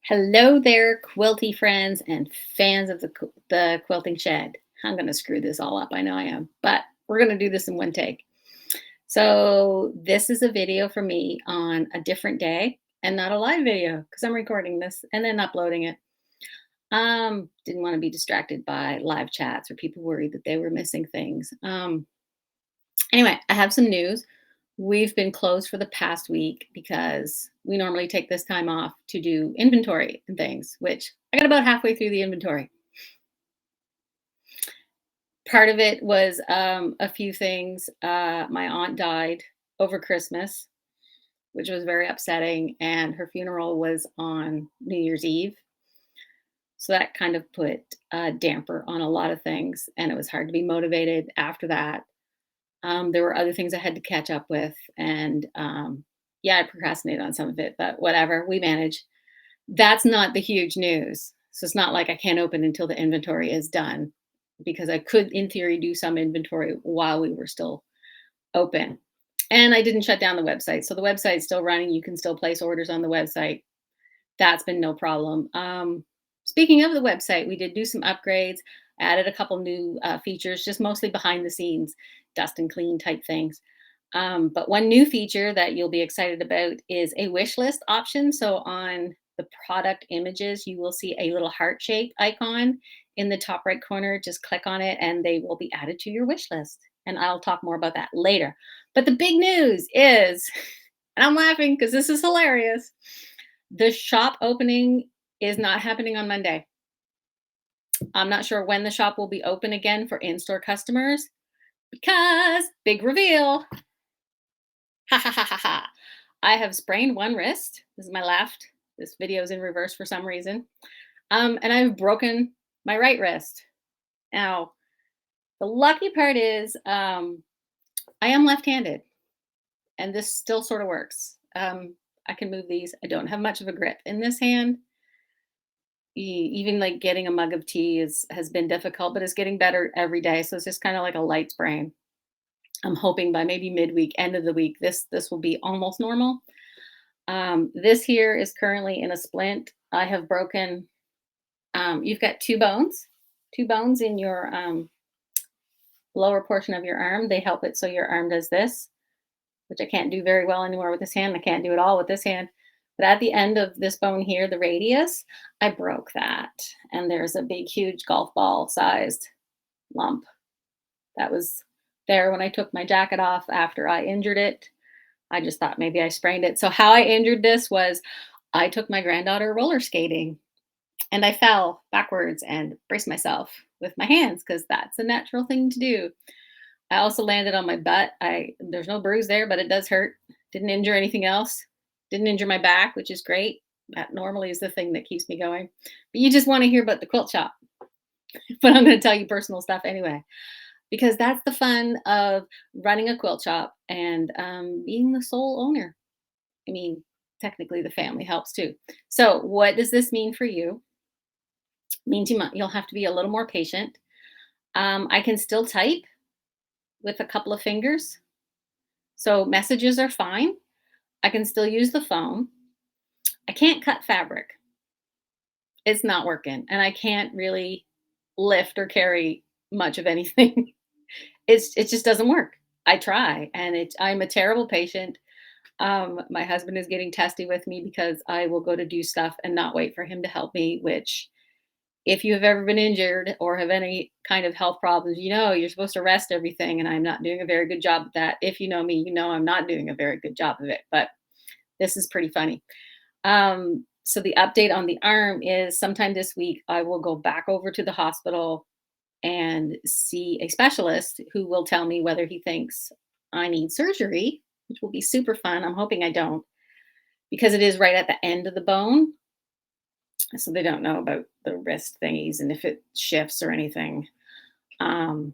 Hello there, quilty friends and fans of the quilting shed. I'm going to screw this all up. I know I am, but we're going to do this in one take. So, this is a video for me on a different day and not a live video because I'm recording this and then uploading it. Didn't want to be distracted by live chats or people worried that they were missing things. Anyway, I have some news. We've been closed for the past week because we normally take this time off to do inventory and things, which I got about halfway through the inventory. Part of it was a few things. My aunt died over Christmas, which was very upsetting, and her funeral was on New Year's Eve. So that kind of put a damper on a lot of things, and it was hard to be motivated after that. There were other things I had to catch up with, and yeah, I procrastinated on some of it, but whatever, we manage. That's not the huge news. So it's not like I can't open until the inventory is done because I could, in theory, do some inventory while we were still open. And I didn't shut down the website. So the website's still running. You can still place orders on the website. That's been no problem. Speaking of the website, we did do some upgrades, added a couple new features, just mostly behind the scenes, dust and clean type things. But one new feature that you'll be excited about is a wish list option. So on the product images, you will see a little heart shape icon in the top right corner. Just click on it and they will be added to your wish list. And I'll talk more about that later. But the big news is, and I'm laughing because this is hilarious, the shop opening is not happening on Monday. I'm not sure when the shop will be open again for in-store customers because big reveal. Ha ha ha ha ha. I have sprained one wrist. This is my left. This video is in reverse for some reason. And I've broken my right wrist. Now, the lucky part is I am left-handed and this still sort of works. I can move these. I don't have much of a grip in this hand. Even like getting a mug of tea has been difficult, but it's getting better every day. So it's just kind of like a light sprain. I'm hoping by maybe midweek, end of the week, this will be almost normal. This here is currently in a splint. I have broken. You've got two bones in your lower portion of your arm. They help it so your arm does this, which I can't do very well anymore with this hand. I can't do it all with this hand. But at the end of this bone here, the radius, I broke that. And there's a big, huge golf ball sized lump that was there when I took my jacket off after I injured it. I just thought maybe I sprained it. So how I injured this was I took my granddaughter roller skating and I fell backwards and braced myself with my hands because that's a natural thing to do. I also landed on my butt. There's no bruise there, but it does hurt. Didn't injure anything else. Didn't injure my back, which is great. That normally is the thing that keeps me going. But you just want to hear about the quilt shop. But I'm going to tell you personal stuff anyway, because that's the fun of running a quilt shop and being the sole owner. I mean, technically the family helps too. So what does this mean for you? It means you'll have to be a little more patient. I can still type with a couple of fingers. So messages are fine. I can still use the phone. I can't cut fabric. It's not working. And I can't really lift or carry much of anything. It just doesn't work. I try and I'm a terrible patient. My husband is getting testy with me because I will go to do stuff and not wait for him to help me, which if you have ever been injured or have any kind of health problems, you know you're supposed to rest everything, and I'm not doing a very good job of that. If you know me, you know I'm not doing a very good job of it, but this is pretty funny. So the update on the arm is sometime this week, I will go back over to the hospital and see a specialist who will tell me whether he thinks I need surgery, which will be super fun. I'm hoping I don't, because it is right at the end of the bone. So they don't know about the wrist thingies and if it shifts or anything. Um,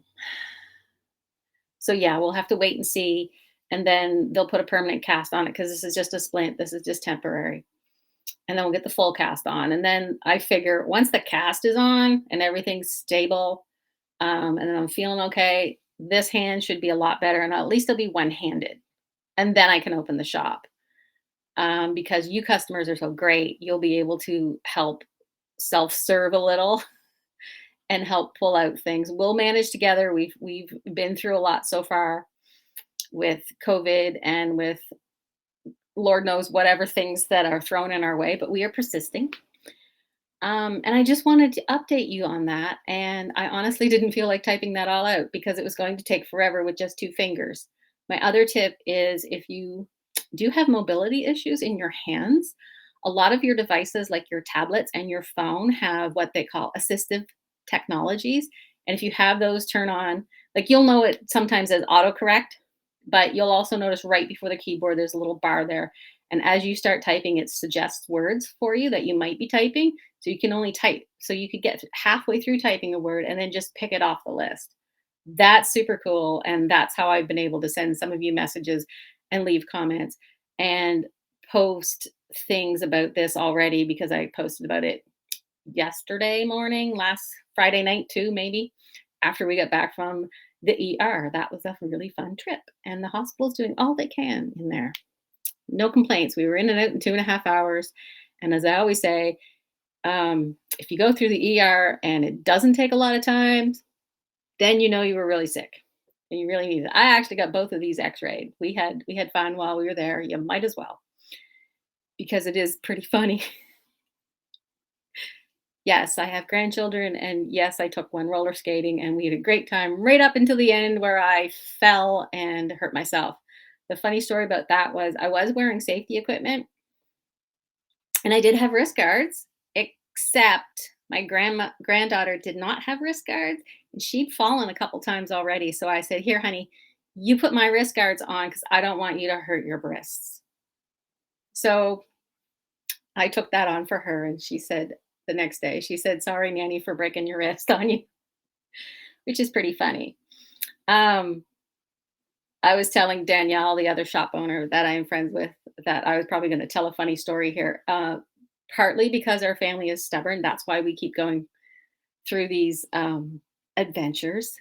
so yeah, we'll have to wait and see. And then they'll put a permanent cast on it because this is just a splint. This is just temporary. And then we'll get the full cast on. And then I figure once the cast is on and everything's stable, and then I'm feeling okay, this hand should be a lot better. And at least it'll be one-handed. And then I can open the shop. because you customers are so great. You'll be able to help self-serve a little and help pull out things. We'll manage together. We've been through a lot so far with COVID and with Lord knows whatever things that are thrown in our way, but we are persisting. And I just wanted to update you on that. And I honestly didn't feel like typing that all out because it was going to take forever with just two fingers. My other tip is if you do have mobility issues in your hands, a lot of your devices, like your tablets and your phone, have what they call assistive technologies. And if you have those turn on, like you'll know it sometimes as autocorrect, but you'll also notice right before the keyboard, there's a little bar there. And as you start typing, it suggests words for you that you might be typing. So you can only type. So you could get halfway through typing a word and then just pick it off the list. That's super cool. And that's how I've been able to send some of you messages and leave comments and post things about this already because I posted about it yesterday morning, last Friday night too, maybe after we got back from the ER. That was a really fun trip. And the hospital's doing all they can in there. No complaints. We were in and out in 2.5 hours. And as I always say, if you go through the ER and it doesn't take a lot of time, then you know you were really sick and you really need it. I actually got both of these x-rayed. We had fun while we were there. You might as well because it is pretty funny. Yes, I have grandchildren, and yes, I took one roller skating, and we had a great time right up until the end where I fell and hurt myself. The funny story about that was I was wearing safety equipment, and I did have wrist guards, except my granddaughter did not have wrist guards, and she'd fallen a couple times already. So I said, "Here, honey, you put my wrist guards on because I don't want you to hurt your wrists." So I took that on for her, and she said the next day, she said, "Sorry, Nanny, for breaking your wrist on you," which is pretty funny. Um, I was telling Danielle, the other shop owner that I am friends with, that I was probably going to tell a funny story here. Partly because our family is stubborn. That's why we keep going through these adventures.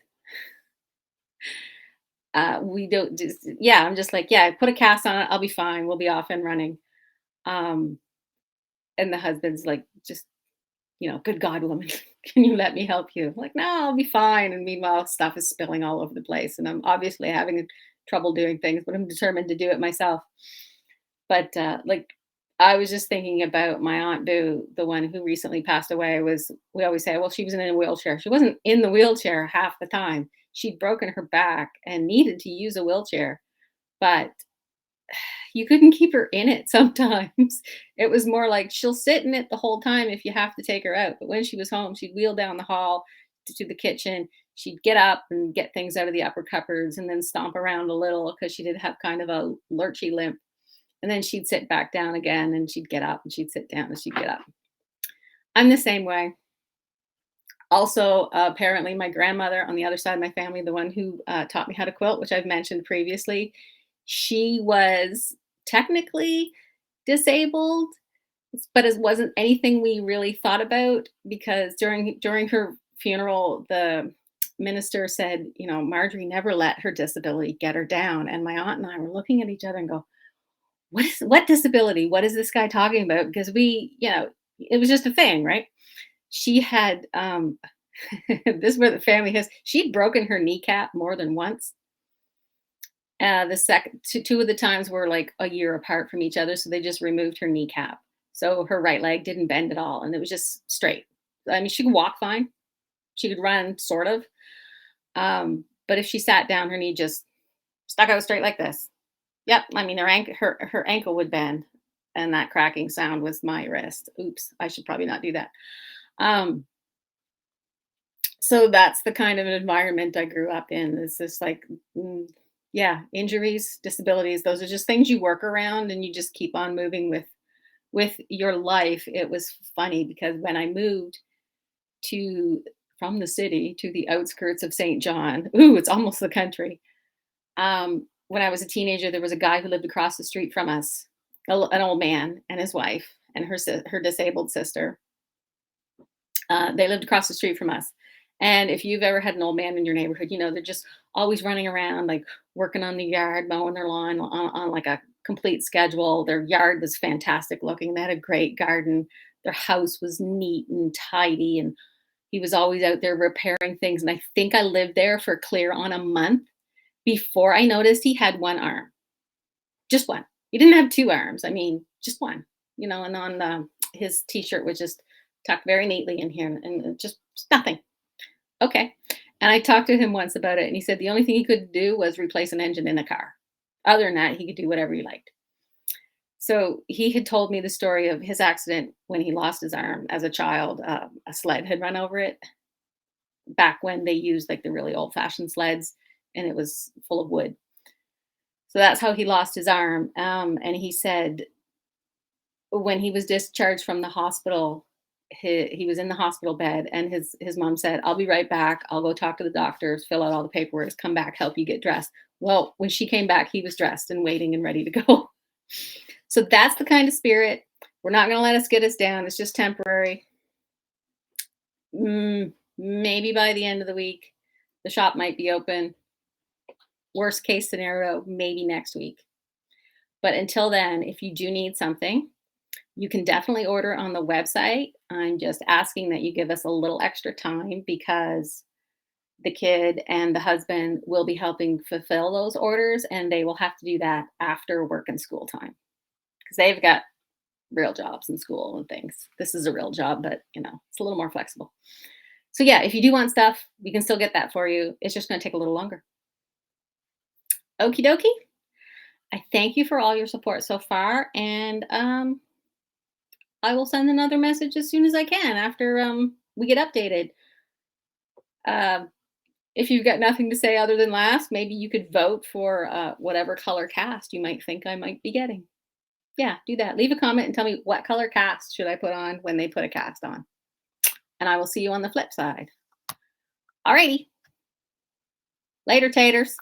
We don't just, yeah, I'm just like, yeah, put a cast on it. I'll be fine. We'll be off and running. Um, and the husband's like, just, good God, woman, can you let me help you? I'm like, no, I'll be fine. And meanwhile, stuff is spilling all over the place. And I'm obviously having trouble doing things, but I'm determined to do it myself. But like, I was just thinking about my aunt Boo, the one who recently passed away. Was We always say, well, she was in a wheelchair. She wasn't in the wheelchair half the time. She'd broken her back and needed to use a wheelchair, but you couldn't keep her in it sometimes. It was more like she'll sit in it the whole time if you have to take her out. But when she was home, she'd wheel down the hall to the kitchen. She'd get up and get things out of the upper cupboards and then stomp around a little because she did have kind of a lurchy limp. And then she'd sit back down again and she'd get up and she'd sit down and she'd get up. I'm the same way. Also, apparently, my grandmother on the other side of my family, the one who taught me how to quilt, which I've mentioned previously, she was technically disabled, but it wasn't anything we really thought about because during her funeral, the minister said, Marjorie never let her disability get her down. And my aunt and I were looking at each other and go, what disability? What is this guy talking about? Because it was just a thing, right? She had this is where the family has she'd broken her kneecap more than once. The second two of the times were like a year apart from each other, so they just removed her kneecap. So her right leg didn't bend at all, and it was just straight. I mean, she could walk fine. She could run, sort of. But if she sat down, her knee just stuck out straight like this. Yep, I mean, her ankle would bend, and that cracking sound was my wrist. Oops, I should probably not do that. Um, so that's the kind of environment I grew up in. It's just like, yeah, injuries, disabilities. Those are just things you work around, and you just keep on moving with your life. It was funny because when I moved to from the city to the outskirts of St. John, ooh, it's almost the country. When I was a teenager, there was a guy who lived across the street from us, an old man and his wife and her disabled sister. They lived across the street from us. And if you've ever had an old man in your neighborhood, they're just always running around, like working on the yard, mowing their lawn on like a complete schedule. Their yard was fantastic looking. They had a great garden. Their house was neat and tidy, and he was always out there repairing things. And I think I lived there for clear on a month before I noticed he had one arm, just one. He didn't have two arms. I mean, just one. And on his t-shirt was just tucked very neatly in here, and just nothing. Okay. And I talked to him once about it, and he said the only thing he could do was replace an engine in a car. Other than that, he could do whatever he liked. So he had told me the story of his accident when he lost his arm as a child. A sled had run over it back when they used like the really old fashioned sleds, and it was full of wood. So that's how he lost his arm. And he said when he was discharged from the hospital, he was in the hospital bed, and his mom said, "I'll be right back. I'll go talk to the doctors, fill out all the paperwork, come back, help you get dressed." Well, when she came back, he was dressed and waiting and ready to go. So that's the kind of spirit. We're not going to let us get us down. It's just temporary. Maybe by the end of the week, the shop might be open. Worst case scenario, maybe next week. But until then, if you do need something, you can definitely order on the website. I'm just asking that you give us a little extra time because the kid and the husband will be helping fulfill those orders, and they will have to do that after work and school time because they've got real jobs in school and things. This is a real job, but it's a little more flexible. So yeah, if you do want stuff, we can still get that for you. It's just going to take a little longer. Okie dokie. I thank you for all your support so far, and I will send another message as soon as I can after we get updated. If you've got nothing to say other than last, maybe you could vote for whatever color cast you might think I might be getting. Yeah, do that. Leave a comment and tell me what color cast should I put on when they put a cast on. And I will see you on the flip side. Alrighty. Later, taters.